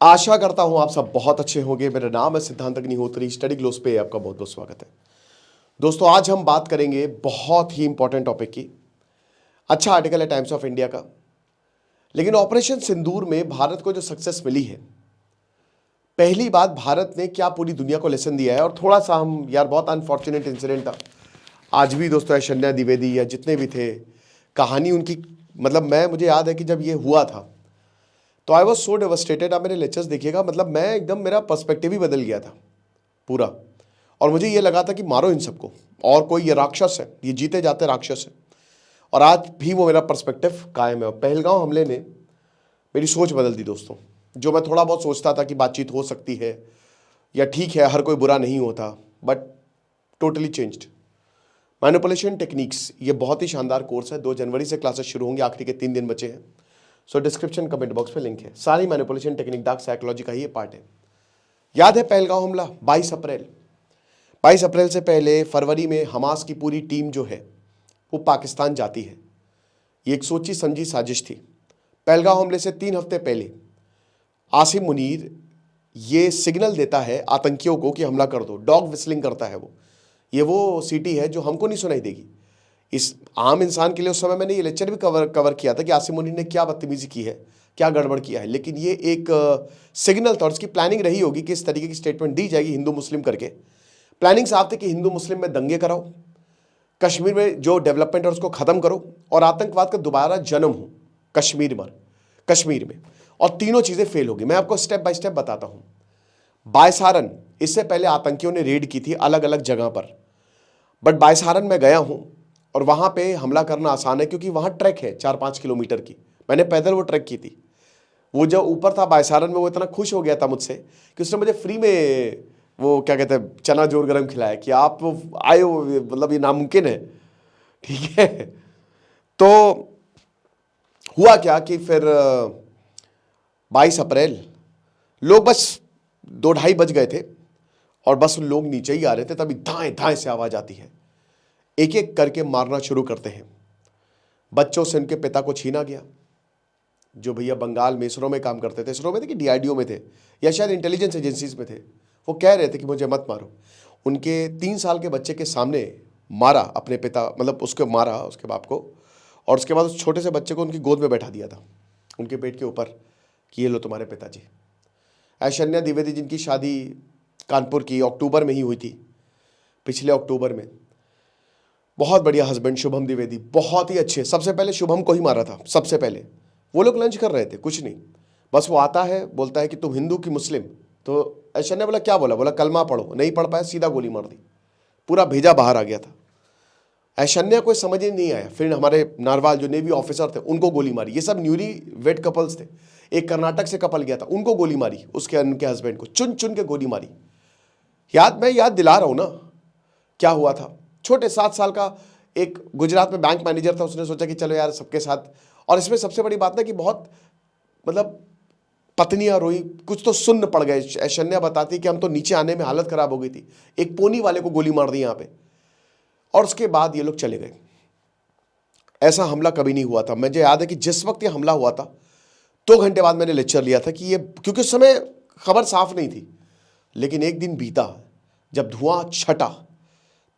आशा करता हूं आप सब बहुत अच्छे होंगे। मेरा नाम है सिद्धांत अग्निहोत्री। स्टडी ग्लोस पे आपका बहुत बहुत स्वागत है। दोस्तों, आज हम बात करेंगे बहुत ही इंपॉर्टेंट टॉपिक की। अच्छा आर्टिकल है टाइम्स ऑफ इंडिया का। लेकिन ऑपरेशन सिंदूर में भारत को जो सक्सेस मिली है, पहली बात भारत ने क्या पूरी दुनिया को लेसन दिया है। और थोड़ा सा हम यार, बहुत अनफॉर्चुनेट इंसिडेंट था आज भी दोस्तों। ऐश्वर्या द्विवेदी या जितने भी थे, कहानी उनकी, मतलब मुझे याद है कि जब ये हुआ था तो आई वॉज सो डेवस्टेटेड। आप मेरे लेक्चर्स देखिएगा, मतलब मैं एकदम, मेरा पर्सपेक्टिव ही बदल गया था पूरा। और मुझे ये लगा था कि मारो इन सबको, और कोई ये राक्षस है, ये जीते जाते राक्षस है। और आज भी वो मेरा पर्सपेक्टिव कायम है। पहलगांव हमले ने मेरी सोच बदल दी दोस्तों। जो मैं थोड़ा बहुत सोचता था कि बातचीत हो सकती है या ठीक है, हर कोई बुरा नहीं होता, but totally changed. Manipulation techniques, ये बहुत ही शानदार कोर्स है। 2 जनवरी से क्लासेस शुरू होंगे, आखिरी के 3 दिन बचे हैं। सो डिस्क्रिप्शन कमेंट बॉक्स पे लिंक है। सारी मैनिपुलेशन टेक्निक, डार्क साइकोलॉजी का ही ये पार्ट है। याद है पहलगांव हमला 22 अप्रैल से पहले फरवरी में हमास की पूरी टीम जो है वो पाकिस्तान जाती है। ये एक सोची समझी साजिश थी। पहलगांव हमले से 3 हफ्ते पहले आसिम मुनीर ये सिग्नल देता है आतंकियों को कि हमला कर दो। डॉग विस्लिंग करता है वो। ये वो सीटी है जो हमको नहीं सुनाई देगी। इस आम इंसान के लिए उस समय मैंने ये लेक्चर भी कवर किया था कि आसिम मुनीर ने क्या बदतमीजी की है, क्या गड़बड़ किया है। लेकिन ये एक सिग्नल था और उसकी प्लानिंग रही होगी कि इस तरीके की स्टेटमेंट दी जाएगी हिंदू मुस्लिम करके। प्लानिंग साफ थी कि हिंदू मुस्लिम में दंगे कराओ, कश्मीर में जो डेवलपमेंट है उसको खत्म करो, और आतंकवाद का दोबारा जन्म हो कश्मीर में। और तीनों चीजें फेल होगी। मैं आपको स्टेप बाय स्टेप बताता हूं। बायसारन, इससे पहले आतंकियों ने रेड की थी अलग अलग जगह पर, बट बायसारन में गया हूं और वहां पे हमला करना आसान है क्योंकि वहां ट्रैक है 4-5 किलोमीटर की। मैंने पैदल वो ट्रैक की थी। वो जो ऊपर था बायसारन में, वो इतना खुश हो गया था मुझसे कि उसने मुझे फ्री में वो क्या कहते हैं, चना जोर गरम खिलाया कि आप आए हो, मतलब ये नामुमकिन है। ठीक है। तो हुआ क्या कि फिर 22 अप्रैल लोग बस 2-2:30 बज गए थे और बस लोग नीचे ही आ रहे थे, तभी धाएं धाएं से आवाज आती है। एक एक करके मारना शुरू करते हैं। बच्चों से उनके पिता को छीना गया। जो भैया बंगाल में इसरो में काम करते थे, इसरो में थे कि डीआरडीओ में थे या शायद इंटेलिजेंस एजेंसीज में थे, वो कह रहे थे कि मुझे मत मारो। उनके 3 साल के बच्चे के सामने मारा अपने पिता, मतलब उसको मारा, उसके बाप को। और उसके बाद उस छोटे से बच्चे को उनकी गोद में बैठा दिया था, उनके पेट के ऊपर, कि ये लो तुम्हारे पिताजी। ऐश्वर्या द्विवेदी जिनकी शादी कानपुर की अक्टूबर में ही हुई थी, पिछले अक्टूबर में। बहुत बढ़िया हस्बैंड शुभम द्विवेदी, बहुत ही अच्छे। सबसे पहले शुभम को ही मारा था। सबसे पहले वो लोग लंच कर रहे थे, कुछ नहीं, बस वो आता है, बोलता है कि तुम हिंदू की मुस्लिम। तो ऐश्वर्या ने बोला क्या बोला, बोला कलमा पढ़ो। नहीं पढ़ पाया, सीधा गोली मार दी। पूरा भेजा बाहर आ गया था। ऐश्वर्या को समझ ही नहीं आया। फिर हमारे नारवाल जो नेवी ऑफिसर थे उनको गोली मारी। ये सब न्यूली वेड कपल्स थे। एक कर्नाटक से कपल गया था, उनको गोली मारी, उसके उनके हस्बैंड को चुन चुन के गोली मारी। मैं याद दिला रहा हूं ना क्या हुआ था। छोटे 7 साल का एक गुजरात में बैंक मैनेजर था, उसने सोचा कि चलो यार सबके साथ। और इसमें सबसे बड़ी बात ना कि बहुत, मतलब पत्नियां रोई, कुछ तो सुन्न पड़ गए। ऐश्वर्या बताती कि हम तो नीचे आने में हालत खराब हो गई थी। एक पोनी वाले को गोली मार दी यहाँ पे, और उसके बाद ये लोग चले गए। ऐसा हमला कभी नहीं हुआ था। मुझे याद है कि जिस वक्त ये हमला हुआ था 2 घंटे बाद मैंने लेक्चर लिया था कि ये, क्योंकि उस समय खबर साफ नहीं थी। लेकिन एक दिन बीता, जब धुआं छटा,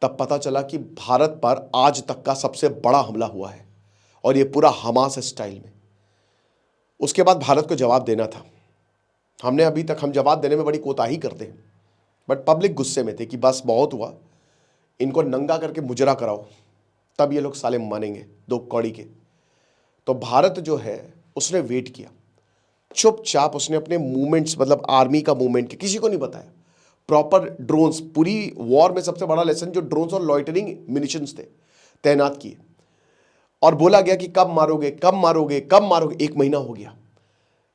तब पता चला कि भारत पर आज तक का सबसे बड़ा हमला हुआ है, और ये पूरा हमास स्टाइल में। उसके बाद भारत को जवाब देना था। हमने अभी तक, हम जवाब देने में बड़ी कोताही करते हैं, बट पब्लिक गुस्से में थे कि बस बहुत हुआ, इनको नंगा करके मुजरा कराओ, तब ये लोग साले मानेंगे 2 कौड़ी के। तो भारत जो है उसने वेट किया चुपचाप। उसने अपने मूवमेंट्स, मतलब आर्मी का मूवमेंट के, किसी को नहीं बताया। प्रॉपर ड्रोन्स, पूरी वॉर में सबसे बड़ा लेसन जो ड्रोन्स और लॉइटरिंग मिनिशंस थे, तैनात किए। और बोला गया कि कब मारोगे कब मारोगे कब मारोगे। 1 महीना हो गया।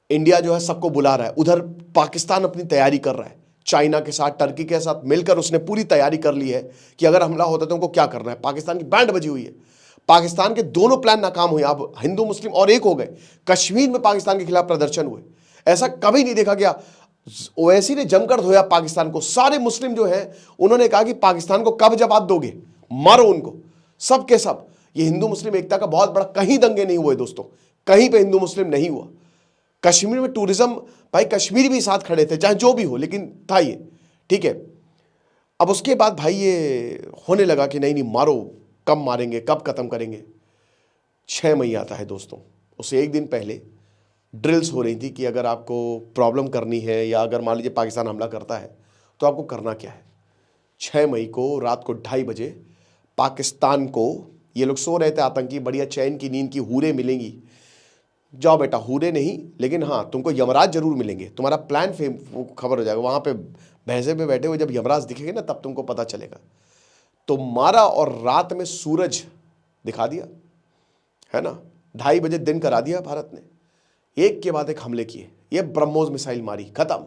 इंडिया जो है सबको बुला रहा है। उधर पाकिस्तान अपनी तैयारी कर रहा है, चाइना के साथ, टर्की के साथ मिलकर उसने पूरी तैयारी कर ली है कि अगर हमला होता तो उनको क्या करना है। पाकिस्तान की बैंड बजी हुई है। पाकिस्तान के दोनों प्लान नाकाम हुए। अब हिंदू मुस्लिम और एक हो गए। कश्मीर में पाकिस्तान के खिलाफ प्रदर्शन हुए, ऐसा कभी नहीं देखा गया। ओवैसी ने जमकर धोया पाकिस्तान को। सारे मुस्लिम जो है उन्होंने कहा कि पाकिस्तान को कब जवाब दोगे, मारो उनको, सब के सब। ये हिंदू मुस्लिम एकता का बहुत बड़ा, कहीं दंगे नहीं हुए दोस्तों, कहीं पे हिंदू मुस्लिम नहीं हुआ। कश्मीर में टूरिज्म, भाई कश्मीर भी साथ खड़े थे, चाहे जो भी हो, लेकिन था ये, ठीक है। अब उसके बाद भाई ये होने लगा कि नहीं नहीं मारो, कब मारेंगे, कब खत्म करेंगे। 6 मई आता है दोस्तों, उससे एक दिन पहले ड्रिल्स हो रही थी कि अगर आपको प्रॉब्लम करनी है या अगर मान लीजिए पाकिस्तान हमला करता है तो आपको करना क्या है। 6 मई को रात को 2:30 बजे पाकिस्तान को, ये लोग सो रहे थे आतंकी, बढ़िया चैन की नींद की हूरें मिलेंगी। जाओ बेटा, हूरें नहीं, लेकिन हाँ तुमको यमराज जरूर मिलेंगे, तुम्हारा प्लान खबर हो जाएगा। वहाँ पे भैंसे पे बैठे हुए जब यमराज दिखेंगे ना तब तुमको पता चलेगा। तो मारा और रात में सूरज दिखा दिया, है ना। 2:30 बजे दिन करा दिया भारत ने, एक के बाद एक हमले किए। ये ब्रह्मोस मिसाइल मारी, खत्म,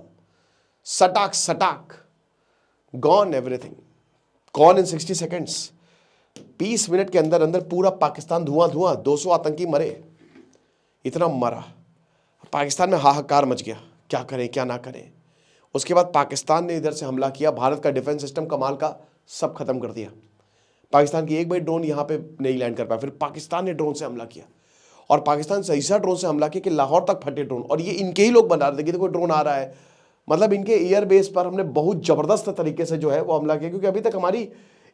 सटाक सटाक, gone everything, gone in 60 seconds. 20 minute के अंदर अंदर पूरा पाकिस्तान धुआं धुआं, 200 आतंकी मरे, इतना मरा। पाकिस्तान में हाहाकार मच गया, क्या करें क्या ना करें। उसके बाद पाकिस्तान ने इधर से हमला किया, भारत का डिफेंस सिस्टम कमाल का सब खत्म कर दिया। पाकिस्तान की एक भाई ड्रोन यहाँ पे नहीं लैंड कर पाया, फिर पाकिस्तान ने ड्रोन से हमला किया, और पाकिस्तान से ऐसा ड्रोन से हमला किया कि लाहौर तक फटे ड्रोन। और ये इनके ही लोग बना रहे थे कि देखो ड्रोन आ रहा है, मतलब इनके एयर बेस पर हमने बहुत जबरदस्त तरीके से जो है वो हमला किया, क्योंकि अभी तक हमारी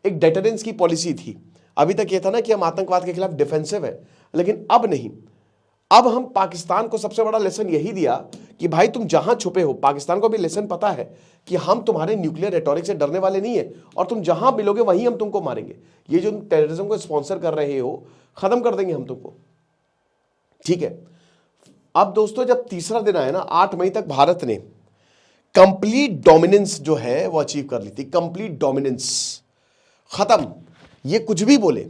एक डेटरेंस की पॉलिसी थी। अभी तक ये था ना कि हम आतंकवाद के खिलाफ डिफेंसिव है, लेकिन अब नहीं। अब हम पाकिस्तान को सबसे बड़ा लेसन यही दिया कि भाई तुम जहां छुपे हो, पाकिस्तान को भी लेसन पता है कि हम तुम्हारे न्यूक्लियर रेटोरिक से डरने वाले नहीं है, और तुम जहां मिलोगे वहीं हम तुमको मारेंगे। ये जो टेररिज्म को स्पॉन्सर कर रहे हो, खत्म कर देंगे हम तुमको, ठीक है। अब दोस्तों जब तीसरा दिन आया ना, 8 मई तक भारत ने कंप्लीट डोमिनेंस जो है वो अचीव कर ली थी। कंप्लीट डोमिनेंस, खत्म। ये कुछ भी बोले,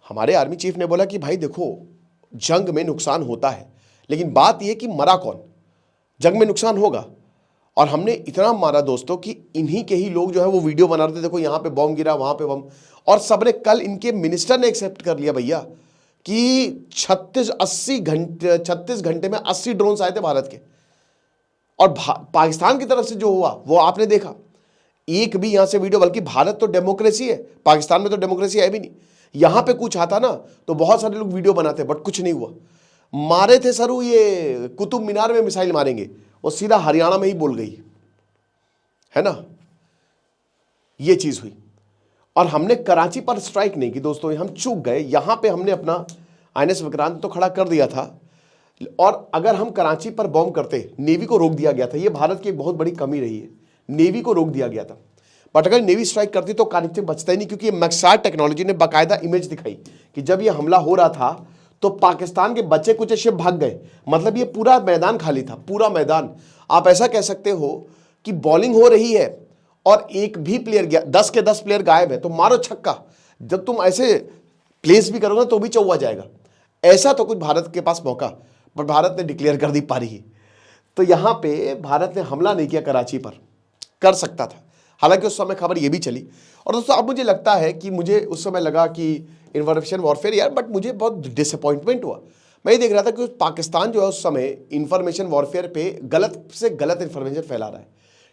हमारे आर्मी चीफ ने बोला कि भाई देखो जंग में नुकसान होता है, लेकिन बात यह कि मरा कौन, जंग में नुकसान होगा। और हमने इतना मारा दोस्तों कि इन्हीं के ही लोग जो है वो वीडियो बना रहे थे, देखो यहाँ पे बॉम्ब गिरा, वहां पे बॉम्ब। और सबने, कल इनके मिनिस्टर ने एक्सेप्ट कर लिया भैया कि 36 घंटे में 80 ड्रोन आए थे भारत के। और पाकिस्तान की तरफ से जो हुआ वो आपने देखा, एक भी यहां से वीडियो, बल्कि भारत तो डेमोक्रेसी है, पाकिस्तान में तो डेमोक्रेसी है भी नहीं। यहां पे कुछ आता ना तो बहुत सारे लोग वीडियो बनाते, बट कुछ नहीं हुआ। मारे थे सरू ये कुतुब मीनार में मिसाइल मारेंगे, वो सीधा हरियाणा में ही बोल गई, है ना, ये चीज हुई। और हमने कराची पर स्ट्राइक नहीं की दोस्तों, हम चूक गए। यहां पे हमने अपना INS विक्रांत तो खड़ा कर दिया था, और अगर हम कराची पर बॉम्ब करते, नेवी को रोक दिया गया था। ये भारत की एक बहुत बड़ी कमी रही है, नेवी को रोक दिया गया था। बट अगर नेवी स्ट्राइक करती तो कार्यक्रम बचता ही नहीं, क्योंकि मैक्सार टेक्नोलॉजी ने बाकायदा इमेज दिखाई कि जब ये हमला हो रहा था तो पाकिस्तान के बच्चे कुछ शिप भाग गए, मतलब ये पूरा मैदान खाली था, पूरा मैदान। आप ऐसा कह सकते हो कि बॉलिंग हो रही है और एक भी प्लेयर गया, 10 के 10 प्लेयर गायब है, तो मारो छक्का। जब तुम ऐसे प्लेस भी करोगे तो भी चौवा जाएगा। ऐसा तो कुछ भारत के पास मौका, बट भारत ने डिक्लेयर कर दी पारी ही। तो यहां पे भारत ने हमला नहीं किया कराची पर, कर सकता था, हालांकि उस समय खबर ये भी चली। और दोस्तों अब मुझे लगता है कि मुझे उस समय लगा कि इन्फॉर्मेशन वॉरफेयर यार, बट मुझे बहुत डिसअपॉइंटमेंट हुआ। मैं ये देख रहा था कि पाकिस्तान जो है उस समय इंफॉर्मेशन वॉरफेयर पे गलत से गलत इंफॉर्मेशन फैला रहा है,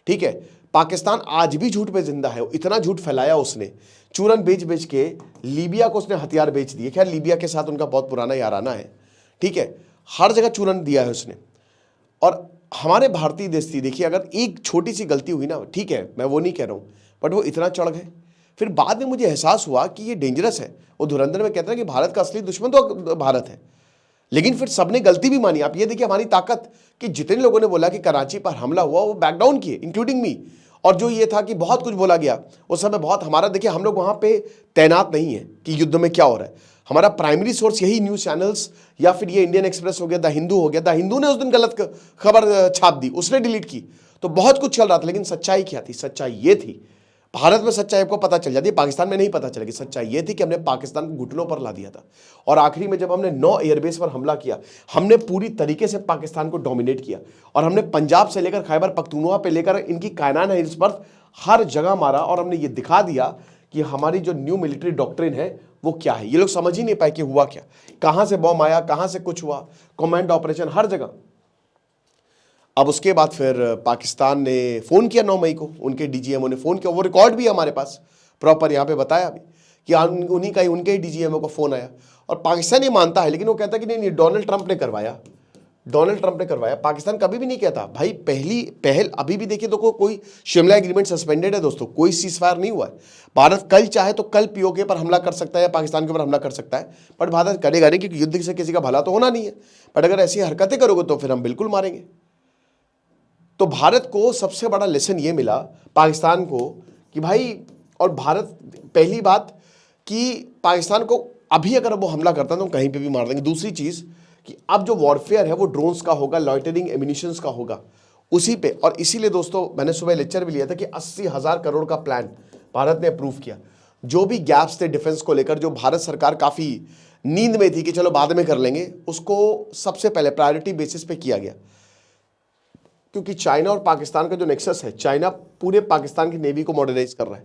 ठीक है। पाकिस्तान आज भी झूठ पे जिंदा है, इतना झूठ फैलाया उसने, चूरन बेच बेच के लीबिया को उसने हथियार बेच दिए। खैर लीबिया के साथ उनका बहुत पुराना याराना है, ठीक है, हर जगह चूरन दिया है उसने। और हमारे भारतीय देश थी, देखिए अगर एक छोटी सी गलती हुई ना, ठीक है मैं वो नहीं कह रहा हूँ, बट वो इतना चढ़ गए। फिर बाद में मुझे एहसास हुआ कि ये डेंजरस है। वो धुरंधर में कहते हैं कि भारत का असली दुश्मन तो भारत है, लेकिन फिर सबने गलती भी मानी। आप ये देखिए हमारी ताकत कि जितने लोगों ने बोला कि कराची पर हमला हुआ वो बैकडाउन किए, इंक्लूडिंग मी। और जो ये था कि बहुत कुछ बोला गया उस समय, बहुत हमारा, देखिए हम लोग वहाँ पे तैनात नहीं है कि युद्ध में क्या हो रहा है। हमारा प्राइमरी सोर्स यही न्यूज़ चैनल्स, या फिर ये इंडियन एक्सप्रेस हो गया, द हिंदू हो गया। द हिंदू ने उस दिन गलत खबर छाप दी, उसने डिलीट की, तो बहुत कुछ चल रहा था। लेकिन सच्चाई क्या थी? सच्चाई ये थी, भारत में सच्चाई आपको पता चल जाती है, पाकिस्तान में नहीं पता चलेगी। सच्चाई ये थी कि हमने पाकिस्तान को घुटनों पर ला दिया था। और आखिरी में जब हमने 9 एयरबेस पर हमला किया, हमने पूरी तरीके से पाकिस्तान को डोमिनेट किया। और हमने पंजाब से लेकर खैबर पख्तूनख्वा पे लेकर इनकी कायनान हिल्स पर हर जगह मारा। और हमने ये दिखा दिया कि हमारी जो न्यू मिलिट्री डॉक्ट्रिन है वो क्या है। ये लोग समझ ही नहीं पाए कि हुआ क्या, कहां से बॉम्ब आया, कहां से कुछ हुआ, कमांड ऑपरेशन हर जगह। अब उसके बाद फिर पाकिस्तान ने फ़ोन किया 9 मई को, उनके DGMO ने फ़ोन किया, वो रिकॉर्ड भी है हमारे पास प्रॉपर, यहाँ पे बताया अभी कि उन्हीं का ही, उनके ही DGMO को फ़ोन आया। और पाकिस्तान ये मानता है, लेकिन वो कहता है कि नहीं नहीं डोनाल्ड ट्रंप ने करवाया, डोनाल्ड ट्रंप ने करवाया। पाकिस्तान कभी भी नहीं कहता भाई, पहल अभी भी देखिए तो कोई शिमला एग्रीमेंट सस्पेंडेड है दोस्तों, कोई सीजफायर नहीं हुआ है। भारत कल चाहे तो कल पीओके पर हमला कर सकता है या पाकिस्तान के ऊपर हमला कर सकता है, बट भारत करेगा नहीं, क्योंकि युद्ध से किसी का भला तो होना नहीं है। बट अगर ऐसी हरकतें करोगे तो फिर हम बिल्कुल मारेंगे। तो भारत को सबसे बड़ा लेसन ये मिला पाकिस्तान को कि भाई, और भारत पहली बात कि पाकिस्तान को अभी अगर वो हमला करता है तो हम कहीं पे भी मार देंगे। दूसरी चीज कि अब जो वॉरफेयर है वो ड्रोन्स का होगा, लॉइटरिंग एम्यूनिशंस का होगा उसी पे। और इसीलिए दोस्तों मैंने सुबह लेक्चर भी लिया था कि 80,000 करोड़ का प्लान भारत ने अप्रूव किया। जो भी गैप्स थे डिफेंस को लेकर, जो भारत सरकार काफी नींद में थी कि चलो बाद में कर लेंगे, उसको सबसे पहले प्रायोरिटी बेसिस पे किया गया। क्योंकि चाइना और पाकिस्तान का जो नेक्सस है, चाइना पूरे पाकिस्तान की नेवी को मॉडर्नाइज कर रहा है,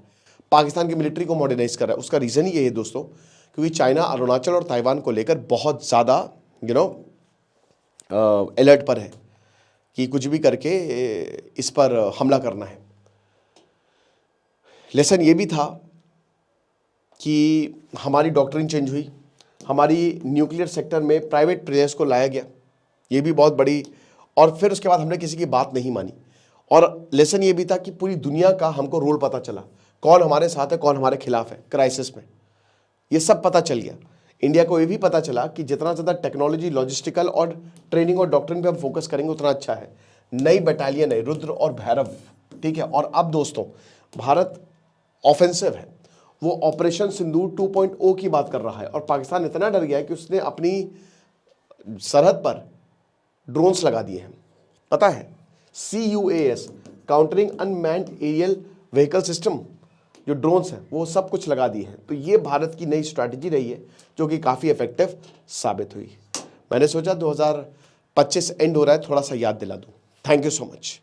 पाकिस्तान की मिलिट्री को मॉडर्नाइज कर रहा है। उसका रीजन ही ये है दोस्तों, क्योंकि चाइना अरुणाचल और ताइवान को लेकर बहुत ज़्यादा अलर्ट पर है कि कुछ भी करके इस पर हमला करना है। लेसन ये भी था कि हमारी डॉक्ट्रिन चेंज हुई, हमारी न्यूक्लियर सेक्टर में प्राइवेट प्लेयर्स को लाया गया, ये भी बहुत बड़ी। और फिर उसके बाद हमने किसी की बात नहीं मानी। और लेसन ये भी था कि पूरी दुनिया का हमको रोल पता चला, कौन हमारे साथ है कौन हमारे खिलाफ है क्राइसिस में, ये सब पता चल गया। इंडिया को ये भी पता चला कि जितना ज़्यादा टेक्नोलॉजी, लॉजिस्टिकल और ट्रेनिंग और डॉक्ट्रिन पे हम फोकस करेंगे उतना अच्छा है। नई बटालियन है रुद्र और भैरव, ठीक है। और अब दोस्तों भारत ऑफेंसिव है, वो ऑपरेशन सिंदूर 2.0 की बात कर रहा है। और पाकिस्तान इतना डर गया है कि उसने अपनी सरहद पर ड्रोन्स लगा दिए हैं, पता है, CUAS, countering unmanned aerial vehicle system, जो ड्रोन्स हैं वो सब कुछ लगा दिए हैं। तो ये भारत की नई स्ट्रैटेजी रही है जो कि काफ़ी इफेक्टिव साबित हुई। मैंने सोचा 2025 एंड हो रहा है, थोड़ा सा याद दिला दूं। Thank you so much.